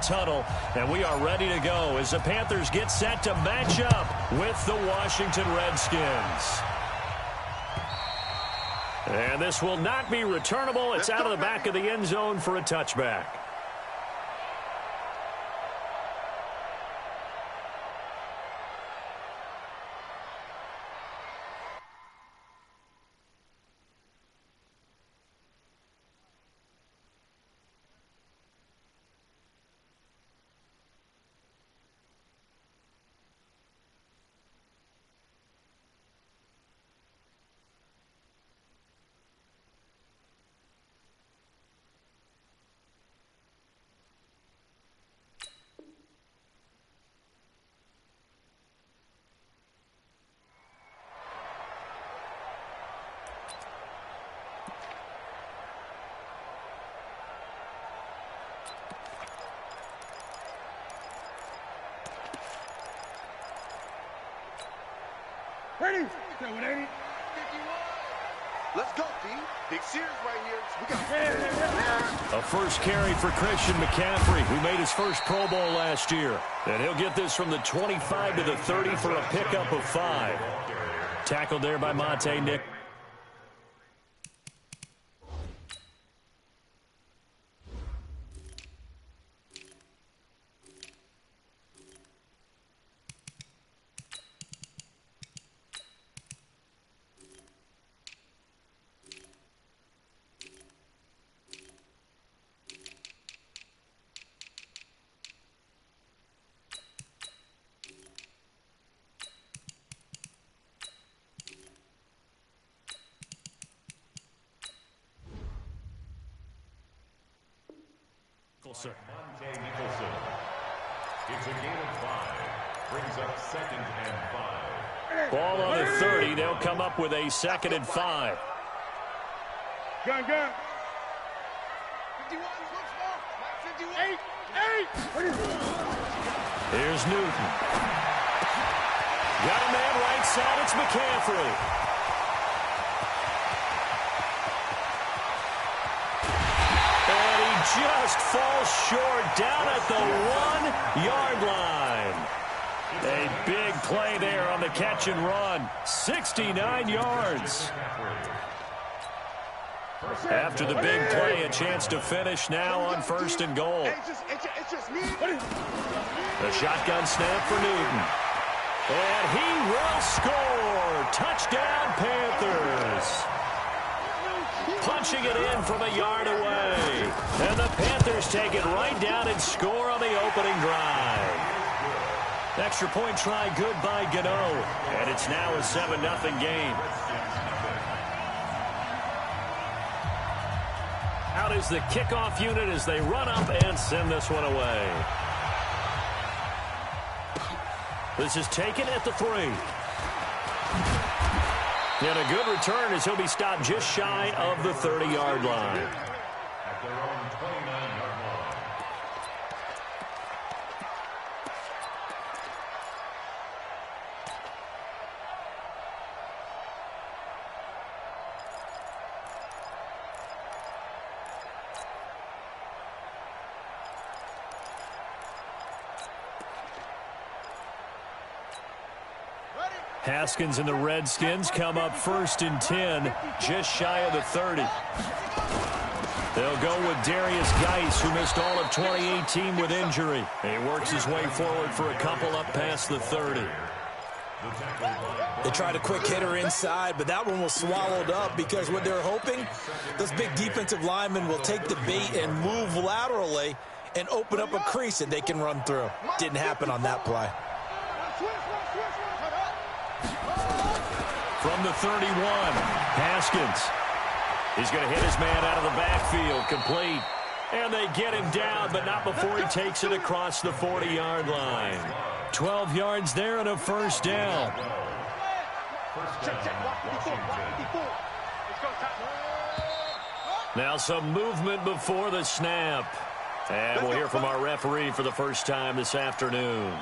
tunnel, and we are ready to go as the Panthers get set to match up with the Washington Redskins. And this will not be returnable. It's out of the back of the end zone for a touchback. Ready? 180. Let's go, D. Big Sears right here. We got a first carry for Christian McCaffrey, who made his first Pro Bowl last year. And he'll get this from the 25 to the 30 for a pickup of 5. Tackled there by Monte Nick. Monte Nicholson. It's a gain of 5. Brings up 2nd and 5. Ball on the 30. They'll come up with a 2nd and 5. Gun. 51. 8. Here's Newton. Got a man right side. It's McCaffrey. Just falls short down at the 1-yard line. A big play there on the catch and run. 69 yards. After the big play, a chance to finish now on 1st and goal. The shotgun snap for Newton. And he will score. Touchdown, Panthers. Punching it in from a yard away. And the Panthers take it right down and score on the opening drive. Extra point try good by Gano. And it's now a 7-0 game. Out is the kickoff unit as they run up and send this one away. This is taken at the 3. And a good return as he'll be stopped just shy of the 30-yard line. At their own 29-yard line. Haskins and the Redskins come up 1st and 10, just shy of the 30. They'll go with Darius Geis, who missed all of 2018 with injury. He works his way forward for a couple up past the 30. They tried a quick hitter inside, but that one was swallowed up because what they're hoping, those big defensive linemen will take the bait and move laterally and open up a crease that they can run through. Didn't happen on that play. From the 31, Haskins. He's going to hit his man out of the backfield, complete. And they get him down, but not before he takes it across the 40-yard line. 12 yards there and a 1st down. Now some movement before the snap. And we'll hear from our referee for the first time this afternoon.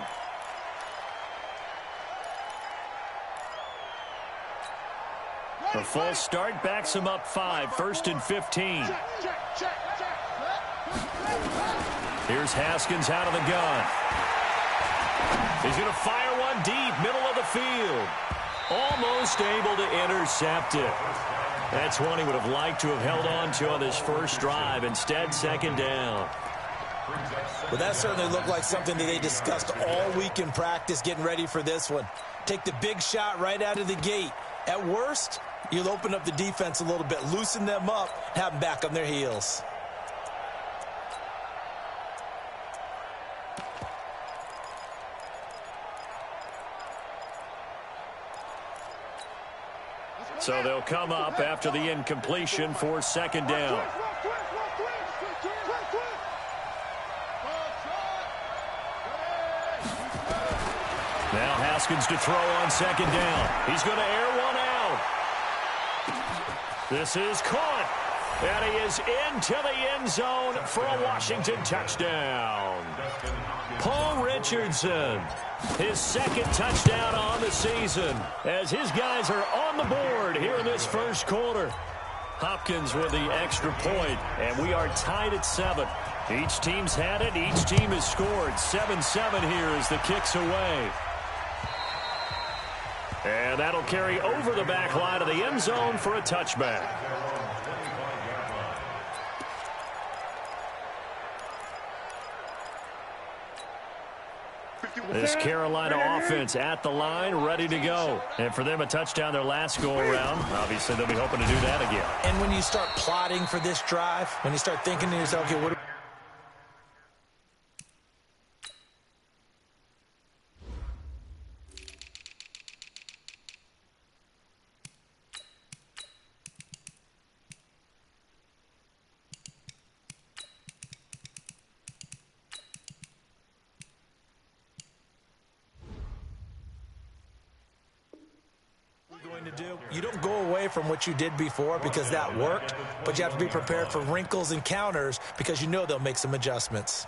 A false start backs him up 5, 1st and 15. Here's Haskins out of the gun. He's going to fire one deep, middle of the field. Almost able to intercept it. That's one he would have liked to have held on to on this first drive. Instead, second down. Well, that certainly looked like something that they discussed all week in practice getting ready for this one. Take the big shot right out of the gate. At worst, you'll open up the defense a little bit, loosen them up, have them back on their heels. So they'll come up after the incompletion for second down. Now Haskins to throw on second down. He's going to air one out. This is caught. And he is into the end zone for a Washington touchdown. Paul Richardson, his second touchdown on the season, as his guys are on the board here in this first quarter. Hopkins with the extra point, and we are tied at 7. Each team's had it. Each team has scored. 7-7 here as the kick's away. And that'll carry over the back line of the end zone for a touchback. This Carolina offense at the line, ready to go. And for them, a touchdown their last go-around. Obviously, they'll be hoping to do that again. And when you start plotting for this drive, when you start thinking to yourself, okay, what... to do. You don't go away from what you did before because that worked, but you have to be prepared for wrinkles and counters because you know they'll make some adjustments.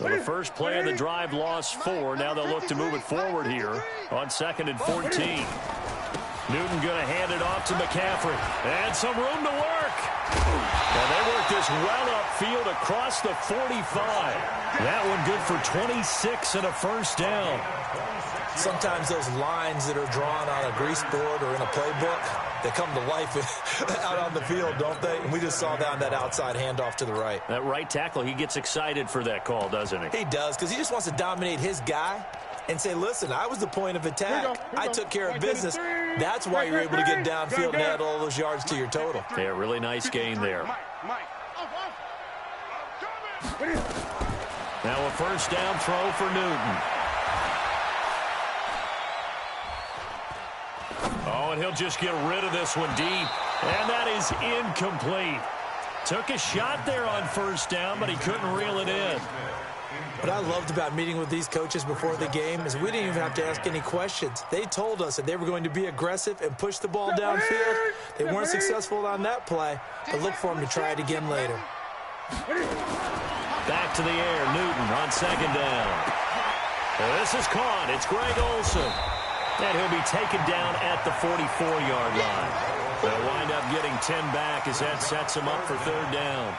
Well, the first play of the drive lost 4. Now they'll look to move it forward here on 2nd and 14. Newton going to hand it off to McCaffrey. And some room to work. And they work this well upfield across the 45. That one good for 26 and a first down. Sometimes those lines that are drawn on a grease board or in a playbook, they come to life out on the field, don't they? And we just saw down that outside handoff to the right. That right tackle, he gets excited for that call, doesn't he? He does, because he just wants to dominate his guy and say, listen, I was the point of attack. I took care of business. That's why you're able to get downfield and add all those yards to your total. Yeah, really nice gain there. Now a first down throw for Newton. Oh, and he'll just get rid of this one deep. And that is incomplete. Took a shot there on first down, but he couldn't reel it in. What I loved about meeting with these coaches before the game is we didn't even have to ask any questions. They told us that they were going to be aggressive and push the ball downfield. They weren't successful on that play, but look for them to try it again later. Back to the air, Newton on second down. This is caught. It's Greg Olsen. And he'll be taken down at the 44-yard line. They'll wind up getting 10 back as that sets him up for third down.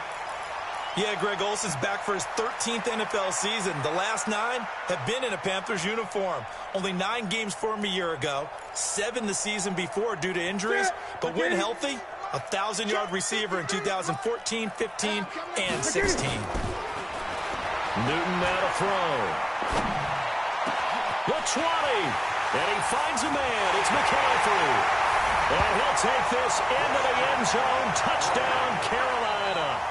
Yeah, Greg Olsen's back for his 13th NFL season. The last 9 have been in a Panthers uniform. Only 9 games for him a year ago, 7 the season before due to injuries. But when healthy, a 1,000-yard receiver in 2014, 15, and 16. Newton now to throw. The 20. And he finds a man. It's McCaffrey. And he'll take this into the end zone. Touchdown, Carolina.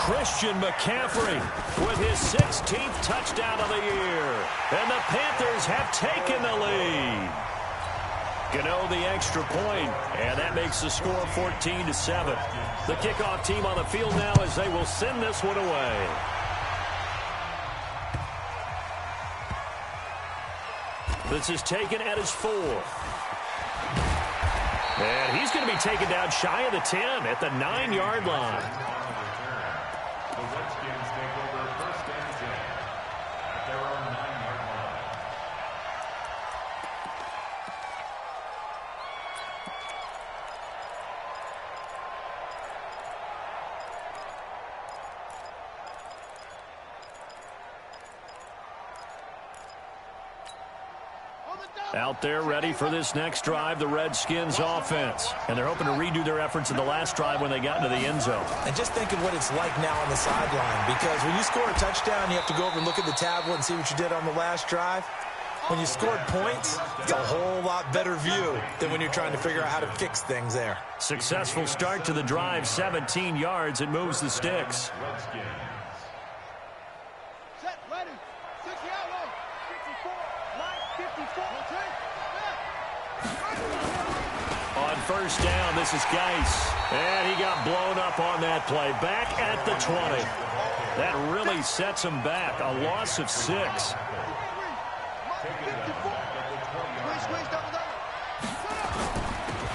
Christian McCaffrey with his 16th touchdown of the year. And the Panthers have taken the lead. Gano the extra point, and that makes the score 14-7. The kickoff team on the field now as they will send this one away. This is taken at his 4th. And he's going to be taken down shy of the 10 at the 9-yard line. The Redskins take over first and 10 at their own 9-yard line. Out there ready for this next drive, the Redskins offense. And they're hoping to redo their efforts in the last drive when they got into the end zone. And just think of what it's like now on the sideline, because when you score a touchdown, you have to go over and look at the tablet and see what you did on the last drive. When you scored points, it's a whole lot better view than when you're trying to figure out how to fix things there. Successful start to the drive, 17 yards. It moves the sticks. Set, ready. 60 out low. 54, 54. On first down, this is Geis. And he got blown up on that play. Back at the 20. That really sets him back. A loss of 6.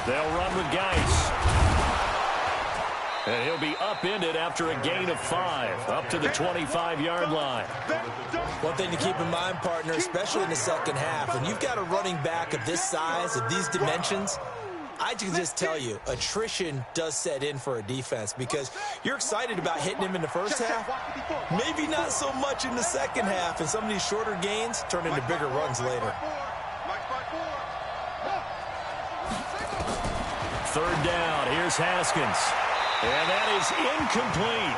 They'll run with Geis. And he'll be upended after a gain of 5. Up to the 25-yard line. One thing to keep in mind, partner, especially in the second half, when you've got a running back of this size, of these dimensions, I can just tell you, attrition does set in for a defense, because you're excited about hitting him in the first half, maybe not so much in the second half, and some of these shorter gains turn into bigger runs later. Third down, here's Haskins. And that is incomplete.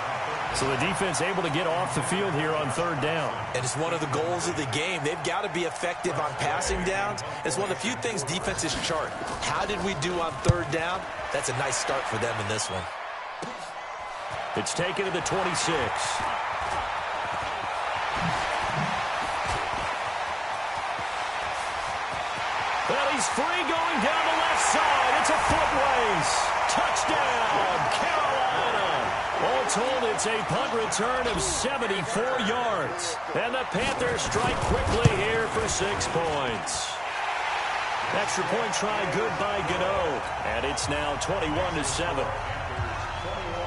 So the defense able to get off the field here on third down. And it's one of the goals of the game. They've got to be effective on passing downs. It's one of the few things defenses chart. How did we do on third down? That's a nice start for them in this one. It's taken to the 26. Well, he's free going down the left side. It's a foot race. Touchdown, Carolina. All told, it's a punt return of 74 yards. And the Panthers strike quickly here for 6 points. Extra point try good by Gano. And it's now 21-7.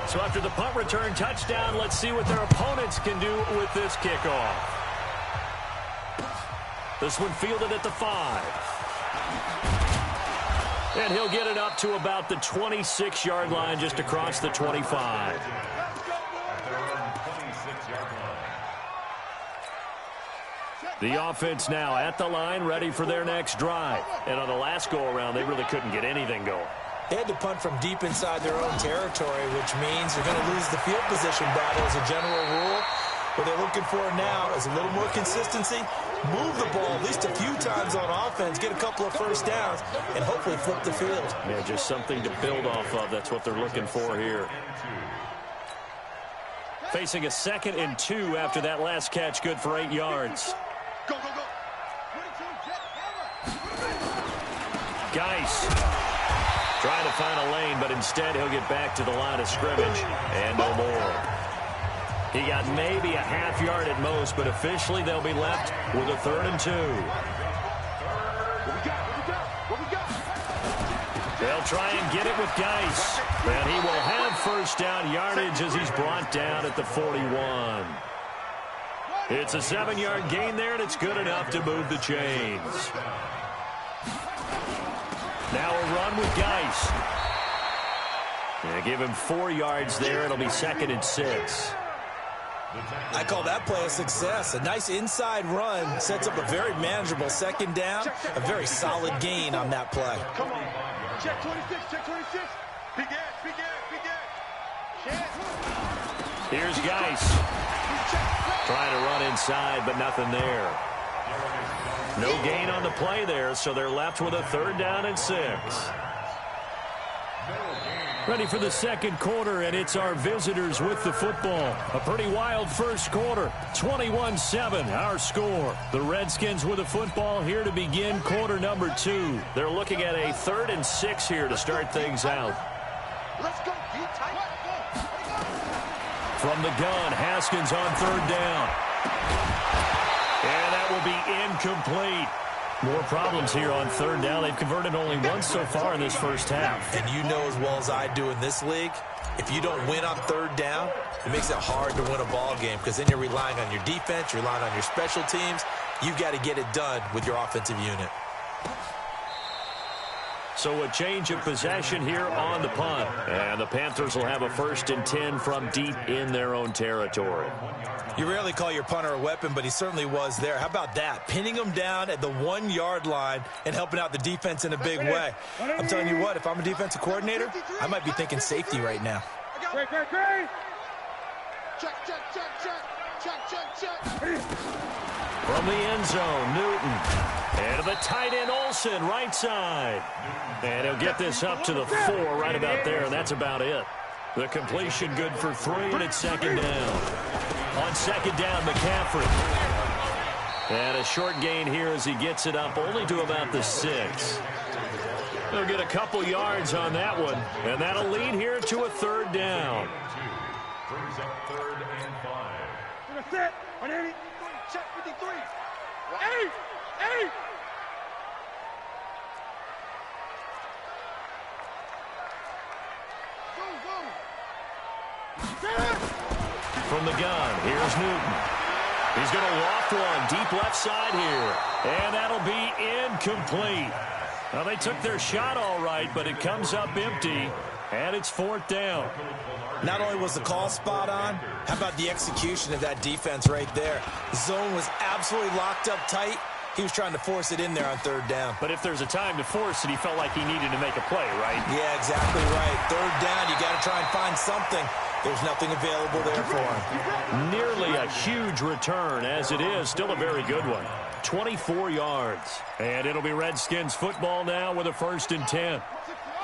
So after the punt return touchdown, let's see what their opponents can do with this kickoff. This one fielded at the 5. And he'll get it up to about the 26-yard line, just across the 25. The offense now at the line, ready for their next drive. And on the last go-around, they really couldn't get anything going. They had to punt from deep inside their own territory, which means they're going to lose the field position battle as a general rule. What they're looking for now is a little more consistency, move the ball at least a few times on offense, get a couple of first downs, and hopefully flip the field. Yeah, just something to build off of. That's what they're looking for here. Facing a 2nd and 2 after that last catch, good for 8 yards. Go, go, go. Geis trying to find a lane, but instead he'll get back to the line of scrimmage and no more. He got maybe a half yard at most, but officially they'll be left with a 3rd and 2. They'll try and get it with Geis. And he will have first down yardage as he's brought down at the 41. It's a 7-yard gain there, and it's good enough to move the chains. Now a run with Geis. Yeah, give him 4 yards there. It'll be 2nd and 6. I call that play a success. A nice inside run sets up a very manageable 2nd down. A very solid gain on that play. Come on. Check 26, check 26. Big ass, big ass, big ass. Here's Geis. Trying to run inside, but nothing there. No gain on the play there, so they're left with a 3rd down and 6. Ready for the second quarter, and it's our visitors with the football. A pretty wild first quarter. 21-7, our score. The Redskins with the football here to begin quarter number 2. They're looking at a 3rd and 6 here to start things out. Let's go. From the gun, Haskins on 3rd down. And that will be incomplete. More problems here on 3rd down. They've converted only once so far in this first half. And you know as well as I do in this league, if you don't win on 3rd down, it makes it hard to win a ball game, because then you're relying on your defense, you're relying on your special teams. You've got to get it done with your offensive unit. So a change of possession here on the punt. And the Panthers will have a 1st and 10 from deep in their own territory. You rarely call your punter a weapon, but he certainly was there. How about that? Pinning him down at the 1-yard line and helping out the defense in a big way. I'm telling you what, if I'm a defensive coordinator, I might be thinking safety right now. Check, check, check, check. Check, check, check. From the end zone, Newton. And to the tight end, Olsen, right side. And he'll get this up to the 4 right about there, and that's about it. The completion good for 3, and it's 2nd down. On 2nd down, McCaffrey. And a short gain here as he gets it up only to about the 6. He'll get a couple yards on that one, and that'll lead here to a 3rd down. Brings up 3rd and 5. Set on 80. Check 53. 8. From the gun, here's Newton. He's going to loft one deep left side here. And that'll be incomplete. Now, they took their shot all right, but it comes up empty. And it's 4th down. Not only was the call spot on, how about the execution of that defense right there? The zone was absolutely locked up tight. He was trying to force it in there on 3rd down. But if there's a time to force it, he felt like he needed to make a play, right? Yeah, exactly right. 3rd down, you got to try and find something. There's nothing available there for him. Nearly a huge return, as it is. Still a very good one. 24 yards. And it'll be Redskins football now with a 1st and 10.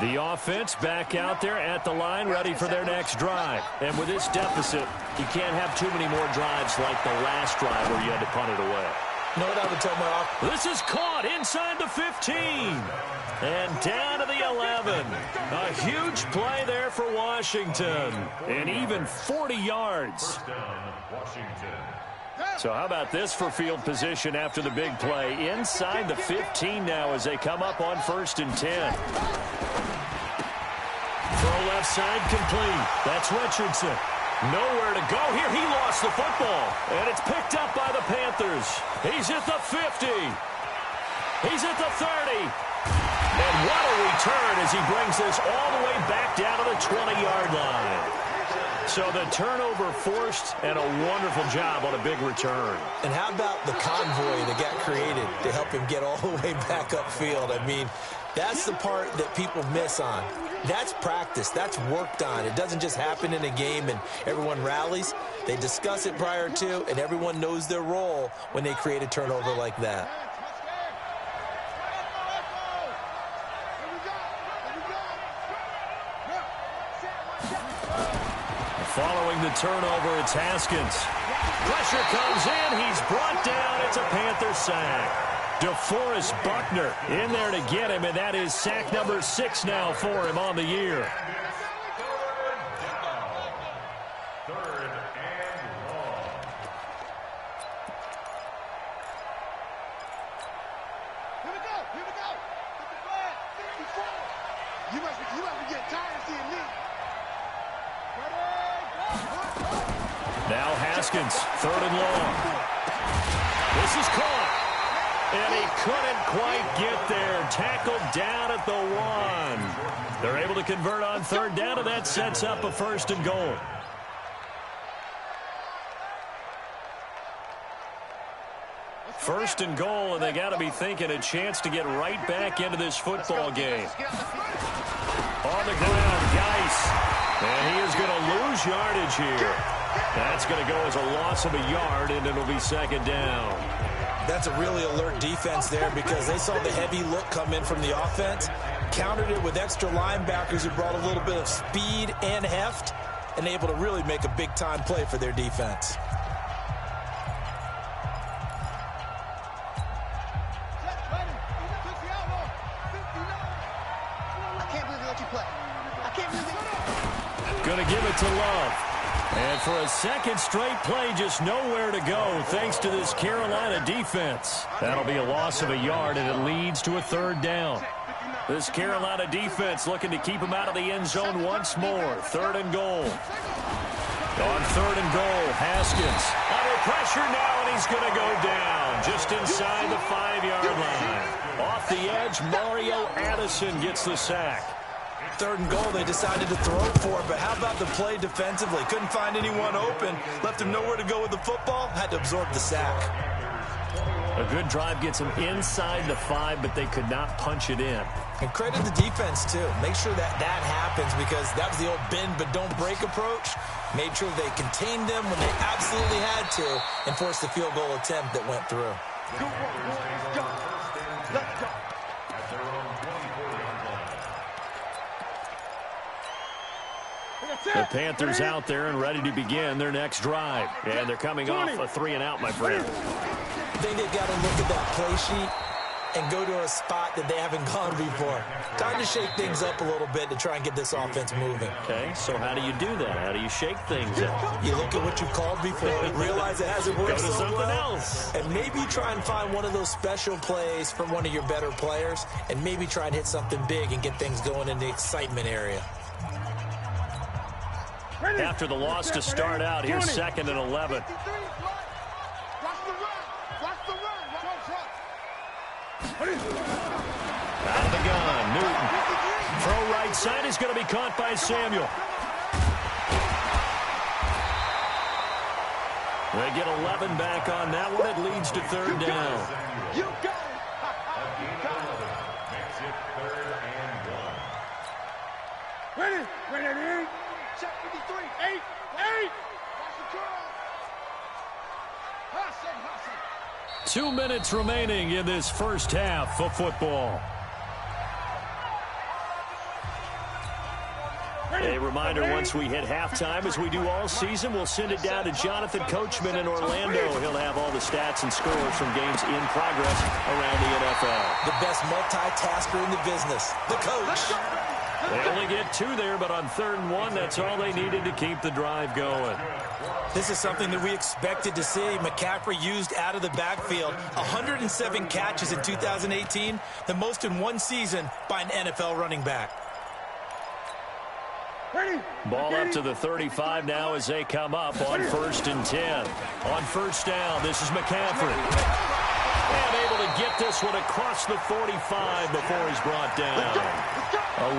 The offense back out there at the line, ready for their next drive. And with this deficit, you can't have too many more drives like the last drive where you had to punt it away. You know what I would tell my offense? This is caught inside the 15. And down to the 11. A huge play there for Washington. And even 40 yards. First down, Washington. So how about this for field position after the big play? Inside the 15 now as they come up on 1st and 10. Throw left side complete. That's Richardson. Nowhere to go here. He lost the football. And it's picked up by the Panthers. He's at the 50. He's at the 30. And what a return as he brings this all the way back down to the 20-yard line. So the turnover forced and a wonderful job on a big return. And how about the convoy that got created to help him get all the way back upfield? I mean, that's the part that people miss on. That's practice. That's worked on. It doesn't just happen in a game and everyone rallies. They discuss it prior to, and everyone knows their role when they create a turnover like that. Following the turnover, it's Haskins. Pressure comes in. He's brought down. It's a Panther sack. DeForest Buckner in there to get him, and that is sack number 6 now for him on the year. Third and long. Here we go. Get the flag. 54. You must be getting tired of seeing me. Now Haskins, 3rd and long. This is caught. And he couldn't quite get there. Tackled down at the 1. They're able to convert on 3rd down, and that sets up a 1st and goal. First and goal, and they got to be thinking a chance to get right back into this football game. On the ground, Geis. And he is going to lose yardage here. That's going to go as a loss of a yard, and it'll be 2nd down. That's a really alert defense there because they saw the heavy look come in from the offense, countered it with extra linebackers who brought a little bit of speed and heft, and able to really make a big-time play for their defense. Going to give it to Love. And for a second straight play, just nowhere to go thanks to this Carolina defense. That'll be a loss of a yard, and it leads to a 3rd down. This Carolina defense looking to keep him out of the end zone once more. 3rd and goal. On 3rd and goal, Haskins under pressure now, and he's going to go down just inside the 5-yard line. Off the edge, Mario Addison gets the sack. 3rd and goal, they decided to throw for it, but how about the play defensively? Couldn't find anyone open, left him nowhere to go with the football, had to absorb the sack. A good drive gets them inside the 5, but they could not punch it in. And credit the defense, too. Make sure that happens, because that was the old bend but don't break approach. Made sure they contained them when they absolutely had to and forced the field goal attempt that went through. Good work, boys. Let's go. Let's go. The Panthers out there and ready to begin their next drive. And thee coming off a 3-and-out, my friend. I think they've got to look at that play sheet and go to a spot that they haven't gone before. Time to shake things up a little bit to try and get this offense moving. Okay, so how do you do that? How do you shake things up? You look at what you've called before, realize it hasn't worked Go to so something well, else. and maybe try and find one of those special plays from one of your better players, and maybe try and hit something big and get things going in the excitement area. After the loss to start out, here's 2nd and 11. Watch the run. Watch the run. Out of the gun, Newton. Throw right side is going to be caught by Samuel. They get 11 back on that one. It leads to 3rd down. You got it. Makes it 3rd and 1. Ready. Check 53. 8. Watch the curl. Hustle. 2 minutes remaining in this first half of football. A reminder, once we hit halftime, as we do all season, we'll send it down to Jonathan Coachman in Orlando. He'll have all the stats and scores from games in progress around the NFL. The best multitasker in the business, the coach. They only get 2 there, but on 3rd and 1, that's all they needed to keep the drive going. This is something that we expected to see. McCaffrey used out of the backfield. 107 catches in 2018, the most in one season by an NFL running back. Ball up to the 35 now as they come up on 1st and 10. On 1st down, this is McCaffrey. And able to get this one across the 45 before he's brought down.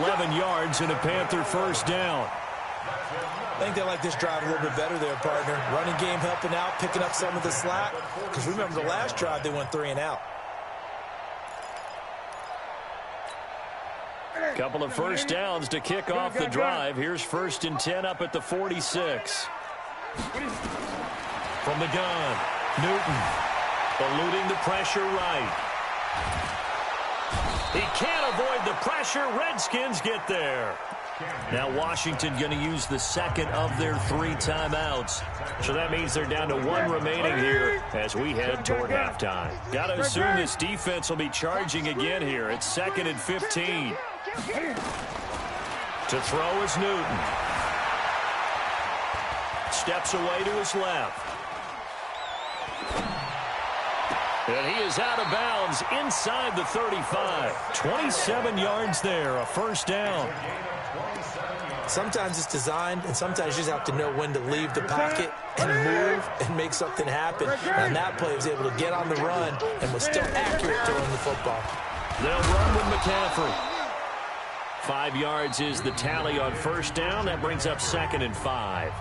11 yards and a Panther 1st down. I think they like this drive a little bit better there, partner. Running game helping out, picking up some of the slack. Because remember the last drive, they went 3-and-out. Couple of 1st downs to kick off the drive. Here's 1st and 10 up at the 46. From the gun, Newton eluding the pressure right. He can't avoid the pressure. Redskins get there. Now Washington going to use the 2nd of their 3 timeouts. So that means they're down to 1 remaining here as we head toward halftime. Got to assume this defense will be charging again here. It's 2nd and 15. To throw is Newton. Steps away to his left. And he is out of bounds inside the 35. 27 yards there, a 1st down. Sometimes it's designed, and sometimes you just have to know when to leave the pocket and move and make something happen. And that play was able to get on the run and was still accurate throwing the football. They'll run with McCaffrey. 5 yards is the tally on 1st down. That brings up 2nd and 5.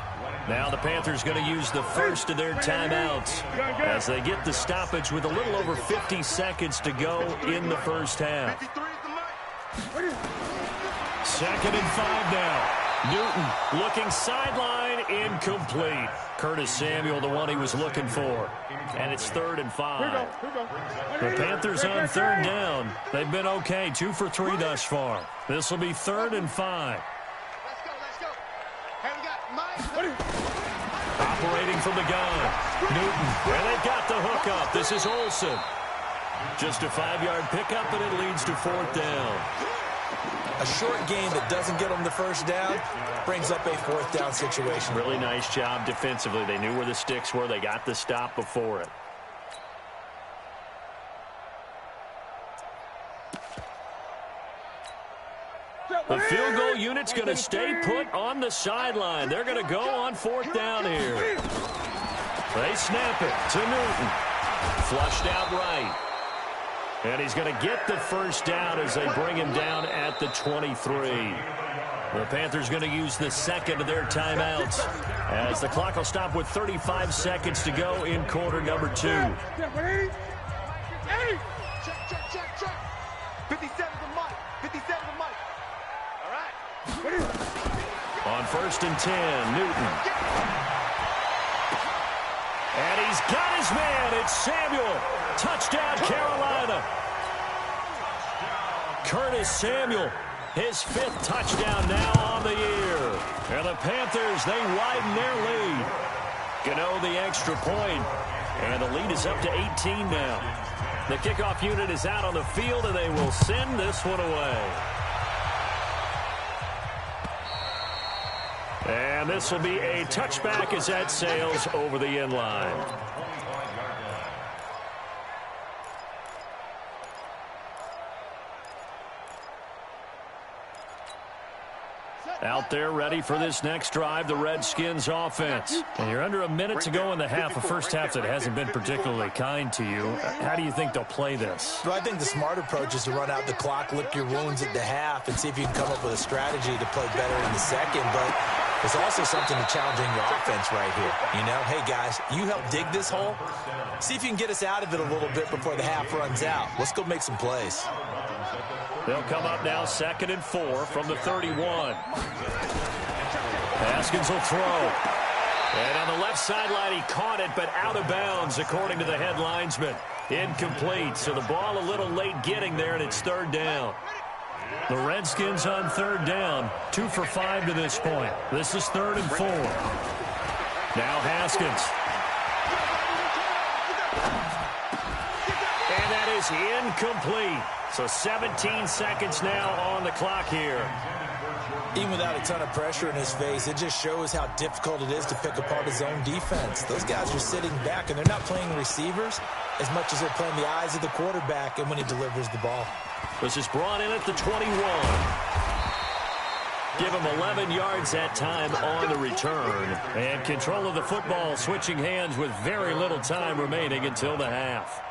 Now the Panthers going to use the 1st of their timeouts as they get the stoppage with a little over 50 seconds to go in the 1st half. 2nd and 5 now. Newton looking sideline, incomplete. Curtis Samuel, the one he was looking for. And it's 3rd and 5. The Panthers on 3rd down. They've been okay, 2 for 3 thus far. This will be 3rd and 5. Let's go. Hey, we got Mike. Operating from the gun. Newton. And they've got the hook up. This is Olsen. Just a 5-yard pickup, and it leads to 4th down. A short game that doesn't get them the 1st down brings up a 4th down situation. Really nice job defensively. They knew where the sticks were. They got the stop before it. The field goal unit unit's going to stay put on the sideline. They're going to go on 4th down here. They snap it to Newton. Flushed out right. And he's going to get the first down as they bring him down at the 23. The Panthers going to use the second of their timeouts as the clock will stop with 35 seconds to go in quarter number 2. Check. 57 to Mike. 57 to Mike. All right. On 1st and 10, Newton. And he's got his man. It's Samuel. Touchdown, Carolina. Curtis Samuel, his 5th touchdown now on the year. And the Panthers, they widen their lead. Gano the extra point. And the lead is up to 18 now. The kickoff unit is out on the field, and they will send this one away. And this will be a touchback as that sails over the end line. Out there ready for this next drive, the Redskins offense. And you're under a minute to go in the half, a first half that hasn't been particularly kind to you. How do you think they'll play this? Well, I think the smart approach is to run out the clock, lick your wounds at the half, and see if you can come up with a strategy to play better in the second. But there's also something to challenging your offense right here. You know, hey, guys, you help dig this hole. See if you can get us out of it a little bit before the half runs out. Let's go make some plays. They'll come up now 2nd and 4 from the 31. Haskins will throw. And on the left sideline, he caught it, but out of bounds, according to the head linesman. Incomplete, so the ball a little late getting there, and it's 3rd down. The Redskins on 3rd down, 2 for 5 to this point. This is 3rd and 4. Now Haskins. And that is incomplete. So 17 seconds now on the clock here. Even without a ton of pressure in his face, it just shows how difficult it is to pick apart his own defense. Those guys are sitting back, and they're not playing receivers as much as they're playing the eyes of the quarterback and when he delivers the ball. This is brought in at the 21. Give him 11 yards that time on the return. And control of the football switching hands with very little time remaining until the half.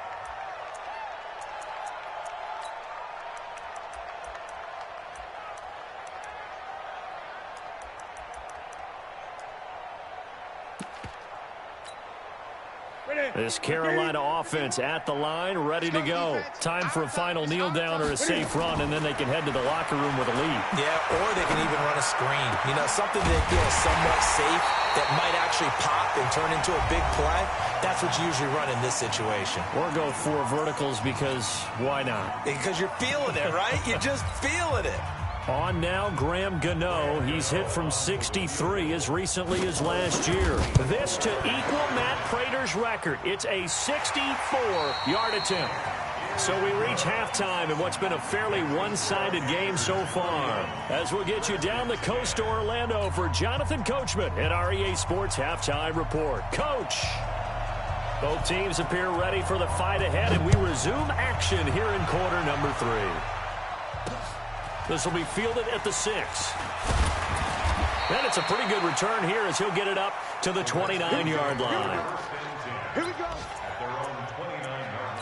This Carolina offense at the line, ready to go. Time for a final kneel down or a safe run, and then they can head to the locker room with a lead. Yeah, or they can even run a screen. You know, something that feels somewhat safe that might actually pop and turn into a big play. That's what you usually run in this situation. Or go 4 verticals because why not? Because you're feeling it, right? You're just feeling it. On now, Graham Gano. He's hit from 63 as recently as last year. This to equal Matt Prater's record. It's a 64-yard attempt. So we reach halftime in what's been a fairly one-sided game so far. As we'll get you down the coast to Orlando for Jonathan Coachman at our EA Sports Halftime Report. Coach! Both teams appear ready for the fight ahead, and we resume action here in quarter number 3. This will be fielded at the 6. And it's a pretty good return here as he'll get it up to the 29-yard line. Here we go. At their own 29-yard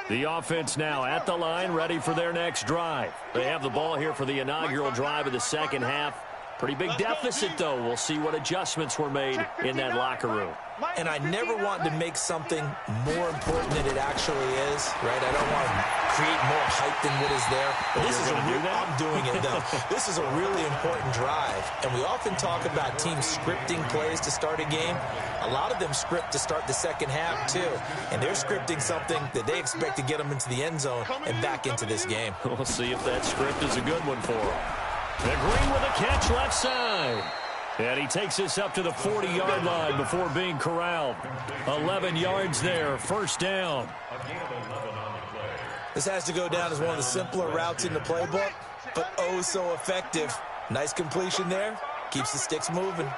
line. The offense now at the line, ready for their next drive. They have the ball here for the inaugural drive of the second half. Pretty big deficit, though. We'll see what adjustments were made in that locker room. And I never want to make something more important than it actually is, right? I don't want to create more hype than what is there. But this is I'm doing it, though. This is a really important drive. And we often talk about teams scripting plays to start a game. A lot of them script to start the second half, too. And they're scripting something that they expect to get them into the end zone and back into this game. We'll see if that script is a good one for them. The Green with a catch left side. And he takes this up to the 40-yard line before being corralled. 11 yards there, first down. This has to go down as one of the simpler routes in the playbook, but oh so effective. Nice completion there. Keeps the sticks moving.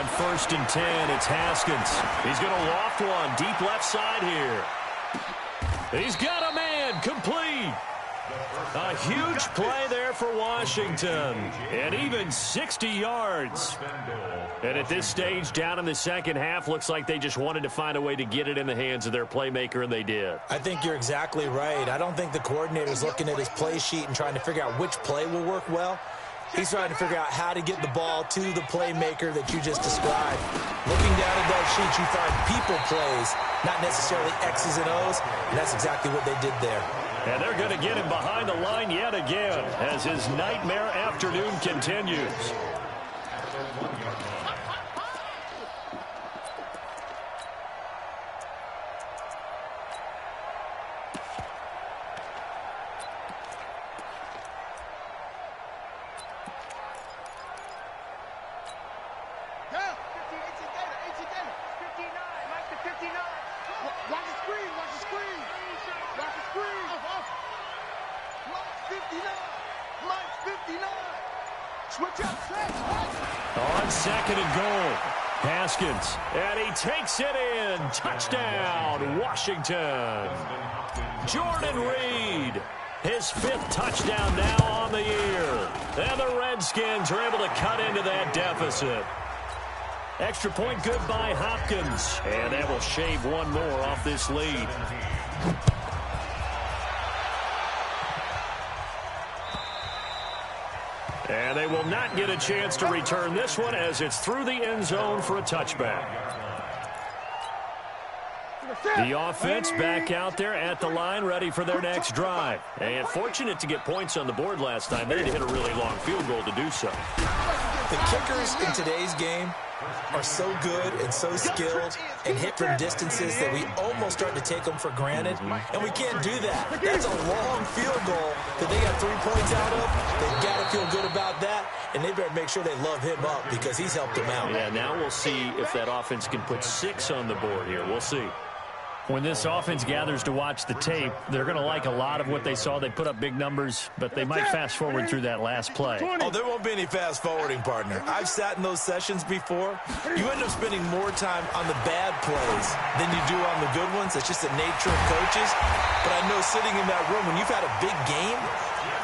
on 1st and 10. It's Haskins. He's going to loft one deep left side here. He's got a man complete. A huge play there for Washington. And even 60 yards. And at this stage, down in the second half, looks like they just wanted to find a way to get it in the hands of their playmaker, and they did. I think you're exactly right. I don't think the coordinator's looking at his play sheet and trying to figure out which play will work well. He's trying to figure out how to get the ball to the playmaker that you just described. Looking down at that sheet, you find people plays, not necessarily X's and O's, and that's exactly what they did there. And they're going to get him behind the line yet again as his nightmare afternoon continues. On 2nd and goal, Haskins, and he takes it in. Touchdown, Washington. Jordan Reed, his 5th touchdown now on the year. And the Redskins are able to cut into that deficit. Extra point good by Hopkins, and that will shave one more off this lead. And they will not get a chance to return this one as it's through the end zone for a touchback. The offense back out there at the line, ready for their next drive. And fortunate to get points on the board last time. They had to hit a really long field goal to do so. The kickers in today's game are so good and so skilled and hit from distances that we almost start to take them for granted, and we can't do that. That's a long field goal that they got 3 points out of. They've got to feel good about that, and they better make sure they love him up because he's helped them out. Yeah, now we'll see if that offense can put 6 on the board here. We'll see. When this offense gathers to watch the tape, they're going to like a lot of what they saw. They put up big numbers, but they might fast forward through that last play. Oh, there won't be any fast forwarding, partner. I've sat in those sessions before. You end up spending more time on the bad plays than you do on the good ones. It's just the nature of coaches. But I know sitting in that room, when you've had a big game,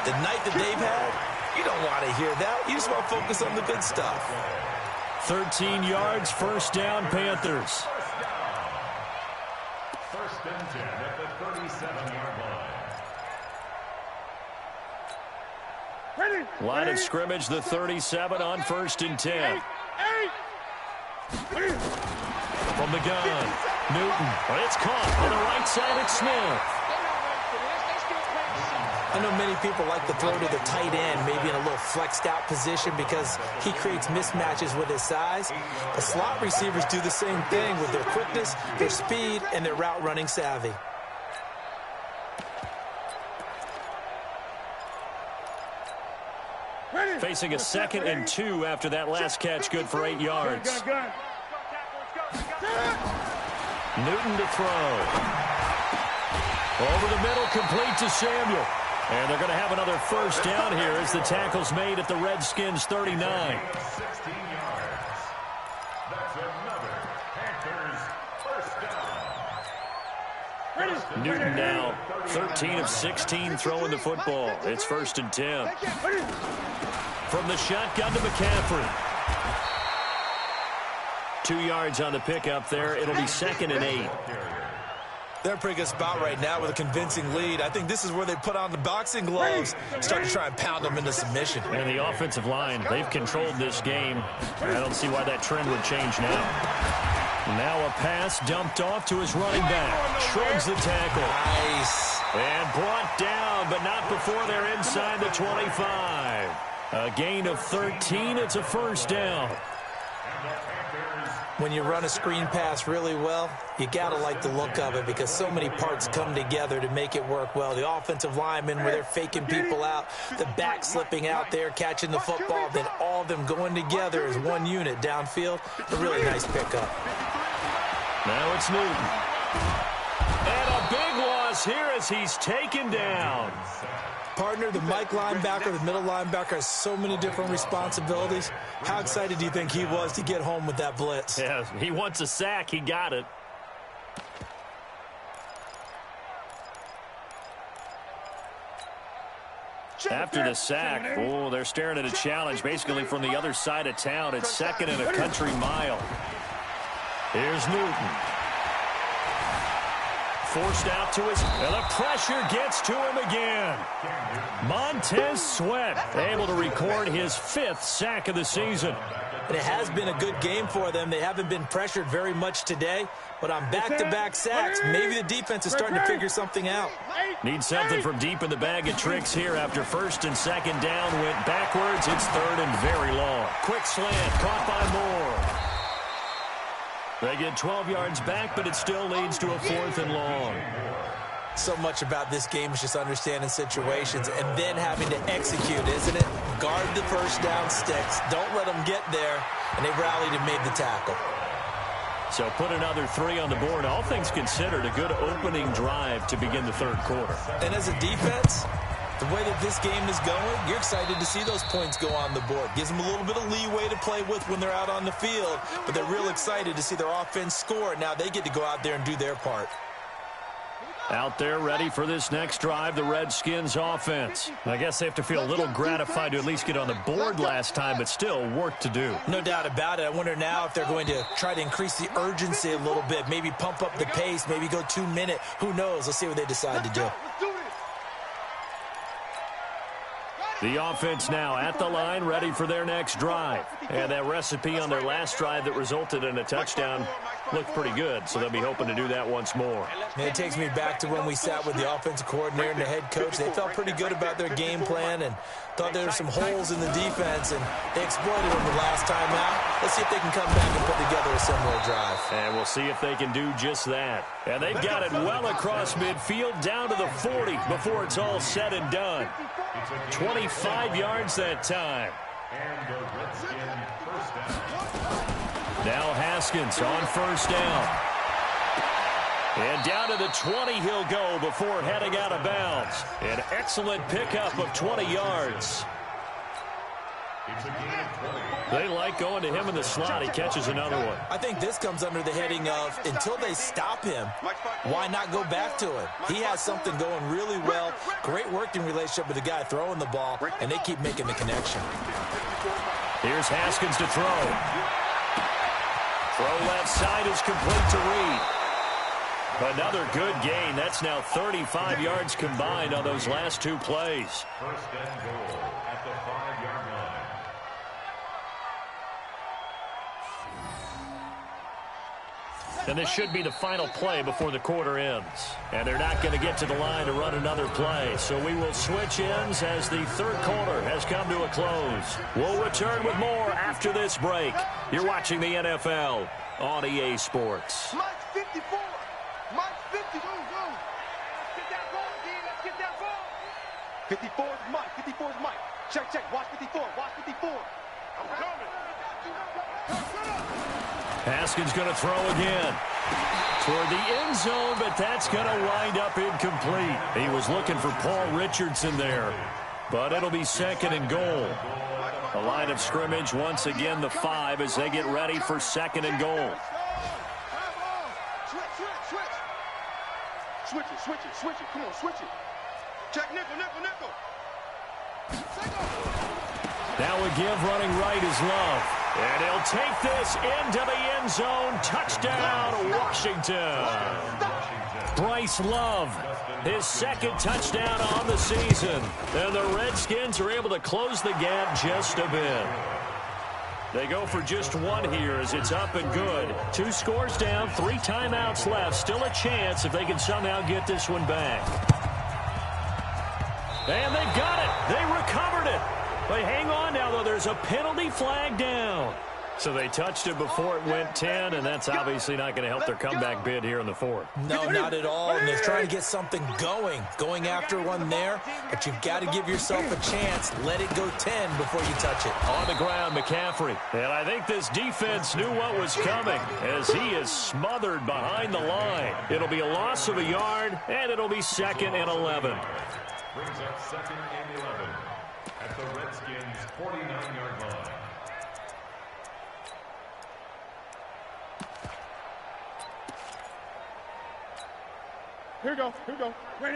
the night that they've had, you don't want to hear that. You just want to focus on the good stuff. 13 yards, 1st down, Panthers. 1st and 10 at the 37-yard line. Line of scrimmage, the 37 on 1st and 10. From the gun, Newton. It's caught on the right side. It's Smith. I know many people like to throw to the tight end, maybe in a little flexed out position because he creates mismatches with his size. The slot receivers do the same thing with their quickness, their speed, and their route running savvy. Facing a 2nd and 2 after that last catch, good for 8 yards. Newton to throw. Over the middle, complete to Samuel. And they're going to have another 1st down here as the tackle's made at the Redskins' 39. 16 yards. That's another Panthers 1st down. Newton now 13 of 16 throwing the football. It's 1st and 10. From the shotgun to McCaffrey. 2 yards on the pickup there. It'll be 2nd and 8. They're in a pretty good spot right now with a convincing lead. I think this is where they put on the boxing gloves, start to try and pound them into submission. And the offensive line, they've controlled this game. I don't see why that trend would change now. Now a pass dumped off to his running back. Shrugs the tackle. Nice. And brought down, but not before they're inside the 25. A gain of 13. It's a 1st down. When you run a screen pass really well, you got to like the look of it because so many parts come together to make it work well. The offensive linemen, where they're faking people out, the back slipping out there, catching the football, then all of them going together as one unit downfield. A really nice pickup. Now it's Newton. And a big loss here as he's taken down. Partner, the Mike linebacker, the middle linebacker has so many different responsibilities. How excited do you think he was to get home with that blitz? Yeah, he wants a sack. He got it. After the sack, oh, they're staring at a challenge basically from the other side of town. It's 2nd and a country mile. Here's Newton. Forced out to his, and the pressure gets to him again. Montez Sweat able to record his 5th sack of the season. And it has been a good game for them. They haven't been pressured very much today, but on back-to-back sacks, maybe the defense is starting to figure something out. Need something from deep in the bag of tricks here after 1st and 2nd down went backwards. It's 3rd and very long. Quick slant caught by Moore. They get 12 yards back, but it still leads to a 4th and long. So much about this game is just understanding situations and then having to execute, isn't it? Guard the first down sticks. Don't let them get there. And they rallied and made the tackle. So put another 3 on the board. All things considered, a good opening drive to begin the 3rd quarter. And as a defense, the way that this game is going, you're excited to see those points go on the board. Gives them a little bit of leeway to play with when they're out on the field, but they're real excited to see their offense score. Now they get to go out there and do their part. Out there ready for this next drive, the Redskins offense. I guess they have to feel a little gratified to at least get on the board last time, but still work to do. No doubt about it. I wonder now if they're going to try to increase the urgency a little bit, maybe pump up the pace, maybe go 2-minute. Who knows? Let's see what they decide to do. The offense now at the line, ready for their next drive. And that recipe on their last drive that resulted in a touchdown looked pretty good, so they'll be hoping to do that once more. And it takes me back to when we sat with the offensive coordinator and the head coach. They felt pretty good about their game plan and thought there were some holes in the defense, and they exploited them the last time out. Let's see if they can come back and put together a similar drive. And we'll see if they can do just that. And they've got it well across midfield down to the 40 before it's all said and done. 25 yards that time. Now Haskins on 1st down. And down to the 20 he'll go before heading out of bounds. An excellent pickup of 20 yards. They like going to him in the slot. He catches another one. I think this comes under the heading of until they stop him, why not go back to him? He has something going really well. Great working relationship with the guy throwing the ball, and they keep making the connection. Here's Haskins to throw. Throw left side is complete to Reed. Another good gain. That's now 35 yards combined on those last 2 plays. 1st and goal at the 5-yard line. And this should be the final play before the quarter ends. And they're not going to get to the line to run another play. So we will switch ends as the 3rd quarter has come to a close. We'll return with more after this break. You're watching the NFL on EA Sports. Mike 54. Mike 50. Go. Let's get that ball, D. Let's get that ball. 54 is Mike. 54 is Mike. Check. Watch 54. Watch 54. I'm coming. Haskins going to throw again. Toward the end zone, but that's going to wind up incomplete. He was looking for Paul Richardson there, but it'll be 2nd and goal. The line of scrimmage, once again, the 5 as they get ready for 2nd and goal. Switch it. Come on, switch it. Check nickel. Now a give running right is Love. And he'll take this into the end zone. Touchdown, Washington. Bryce Love, his 2nd touchdown on the season. And the Redskins are able to close the gap just a bit. They go for just 1 here as it's up and good. 2 scores down, 3 timeouts left. Still a chance if they can somehow get this one back. And they've got it. They recovered it. But hang on now, though. There's a penalty flag down. So they touched it before it went 10, and that's obviously not going to help their comeback bid here in the fourth. No, not at all, and they're trying to get something going after one there, but you've got to give yourself a chance. Let it go 10 before you touch it. On the ground, McCaffrey. And I think this defense knew what was coming as he is smothered behind the line. It'll be a loss of a yard, and it'll be 2nd and 11. Brings up 2nd and 11 at the Redskins' 49-yard line. Here we go. Wait, Mike. Here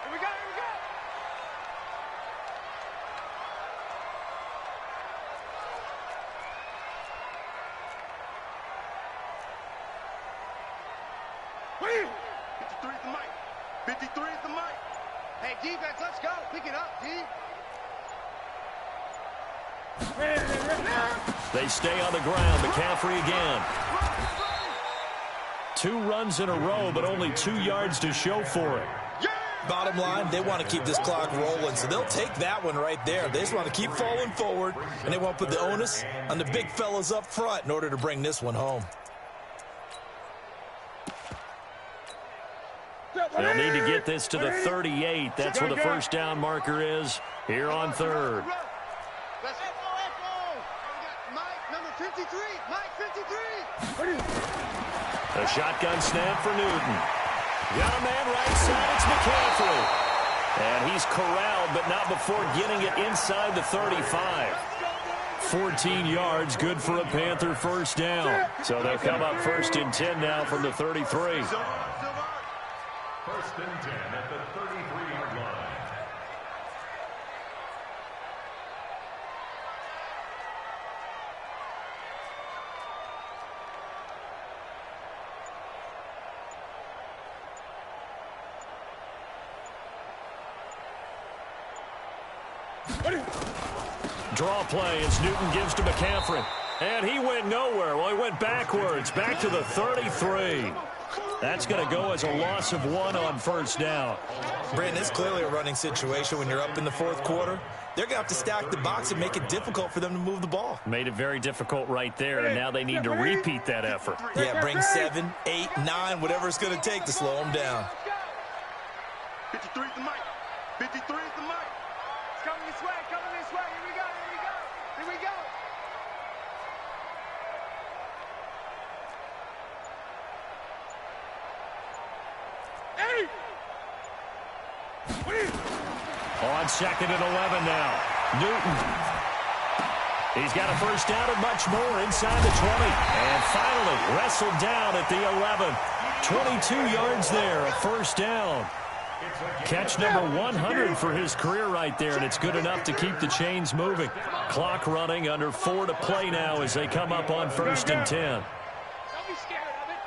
we go. Wait. 53 is the mic. 53 is the mic. Hey, defense, let's go. Pick it up, D. They stay on the ground. McCaffrey again. 2 runs in a row, but only 2 yards to show for it. Bottom line, they want to keep this clock rolling, so they'll take that one right there. They just want to keep falling forward, and they want to put the onus on the big fellas up front in order to bring this one home. They'll need to get this to the 38. That's where the first down marker is here on 3rd. Let's go. Mike, number 53. Mike, 53. A shotgun snap for Newton. Got a man right side. It's McCaffrey. And he's corralled, but not before getting it inside the 35. 14 yards, good for a Panther first down. So they'll come up 1st and 10 now from the 33. 1st and 10 at the 33-yard line. Draw play as Newton gives to McCaffrey. And he went nowhere. Well, he went backwards, back to the 33. That's going to go as a loss of 1 on first down. Brandon, it's clearly a running situation when you're up in the 4th quarter. They're going to have to stack the box and make it difficult for them to move the ball. Made it very difficult right there, and now they need to repeat that effort. Yeah, bring 7, 8, 9, whatever it's going to take to slow them down. 53 is the mic. 53 is the mic. It's coming this way. Here we go. On 2nd and 11 now. Newton. He's got a first down and much more inside the 20. And finally wrestled down at the 11. 22 yards there, a first down. Catch number 100 for his career right there, and it's good enough to keep the chains moving. Clock running, under 4 to play now as they come up on 1st and 10. Don't be scared of it.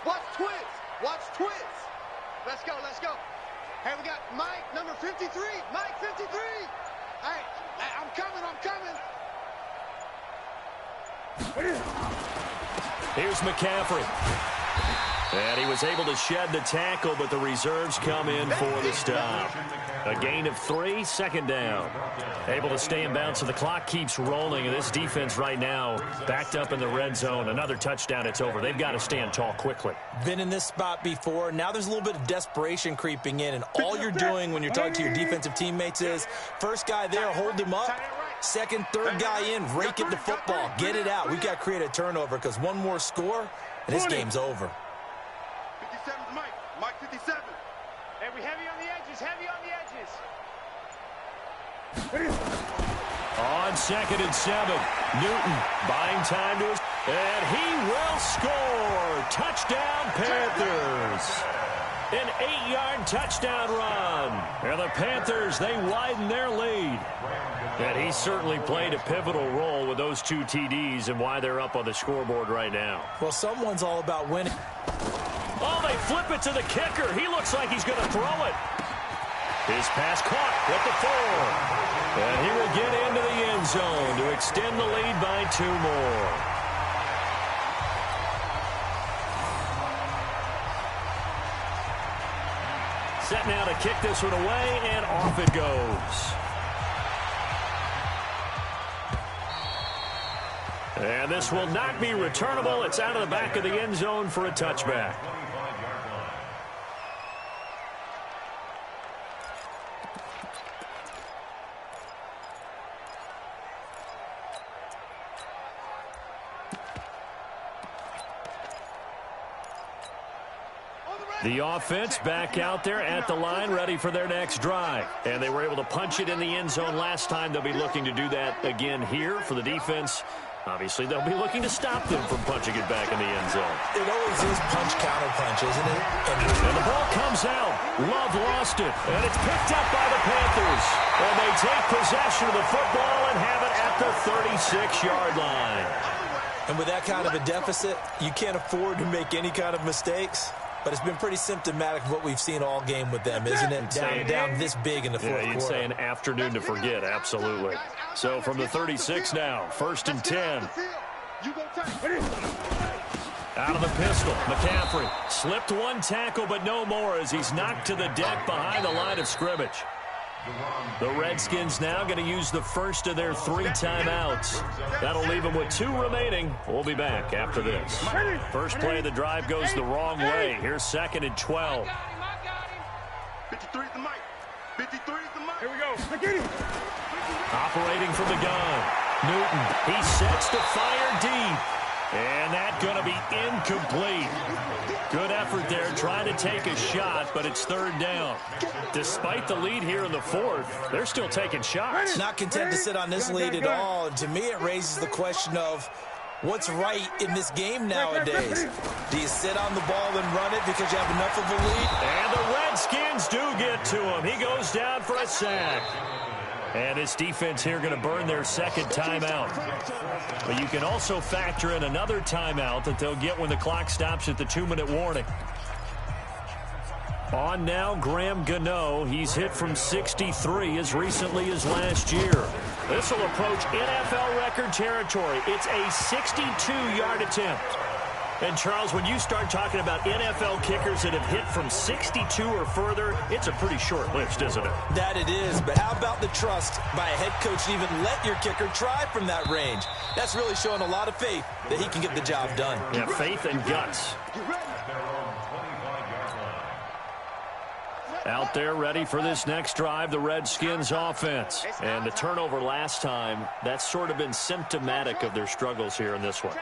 Watch twins. Let's go. Hey, we got Mike, number 53. Mike, 53. Hey, I'm coming. Here's McCaffrey. And he was able to shed the tackle, but the reserves come in for the stop. A gain of 3, 2nd down. Able to stay in bounds, so the clock keeps rolling. And this defense right now backed up in the red zone. Another touchdown, it's over. They've got to stand tall quickly. Been in this spot before. Now there's a little bit of desperation creeping in, and all you're doing when you're talking to your defensive teammates is first guy there, hold him up. Second, third guy in, rake it to football. Get it out. We've got to create a turnover because one more score, and this game's over. 57 is Mike. Mike, 57. Hey, we heavy on the edges. On 2nd and 7, Newton buying time to his, and he will score. Touchdown, Panthers. An 8-yard touchdown run. And the Panthers, they widen their lead. And he certainly played a pivotal role with those 2 TDs and why they're up on the scoreboard right now. Well, someone's all about winning. Oh, they flip it to the kicker. He looks like he's going to throw it. His pass caught at the 4. And he will get into the end zone to extend the lead by 2 more. Set now to kick this one away, and off it goes. And this will not be returnable. It's out of the back of the end zone for a touchback. The offense back out there at the line, ready for their next drive. And they were able to punch it in the end zone last time. They'll be looking to do that again here for the defense. Obviously, they'll be looking to stop them from punching it back in the end zone. It always is punch, counter punch, isn't it? And the ball comes out. Love lost it. And it's picked up by the Panthers. And they take possession of the football and have it at the 36-yard line. And with that kind of a deficit, you can't afford to make any kind of mistakes. But it's been pretty symptomatic of what we've seen all game with them, isn't it? Down this big in the fourth quarter. Yeah, you'd say an afternoon to forget, absolutely. So from the 36 now, 1st and 10. Out of the pistol, McCaffrey slipped one tackle, but no more as he's knocked to the deck behind the line of scrimmage. The Redskins now going to use the first of their 3 timeouts. That'll leave them with 2 remaining. We'll be back after this. First play of the drive goes the wrong way. Here's 2nd and 12. 53 is the mic. 53 is the mic. Here we go. Operating from the gun. Newton, he sets to fire deep. And that's going to be incomplete. Good effort there trying to take a shot, but it's 3rd down. Despite the lead here in the 4th, they're still taking shots. Not content to sit on this lead at all. And to me, it raises the question of what's right in this game nowadays. Do you sit on the ball and run it because you have enough of a lead? And the Redskins do get to him. He goes down for a sack. And his defense here going to burn their 2nd timeout. But you can also factor in another timeout that they'll get when the clock stops at the 2-minute warning. On now, Graham Gano. He's hit from 63 as recently as last year. This will approach NFL record territory. It's a 62-yard attempt. And, Charles, when you start talking about NFL kickers that have hit from 62 or further, it's a pretty short list, isn't it? That it is, but how about the trust by a head coach to even let your kicker try from that range? That's really showing a lot of faith that he can get the job done. Yeah, faith and guts. Out there ready for this next drive, the Redskins offense. And the turnover last time, that's sort of been symptomatic of their struggles here in this one.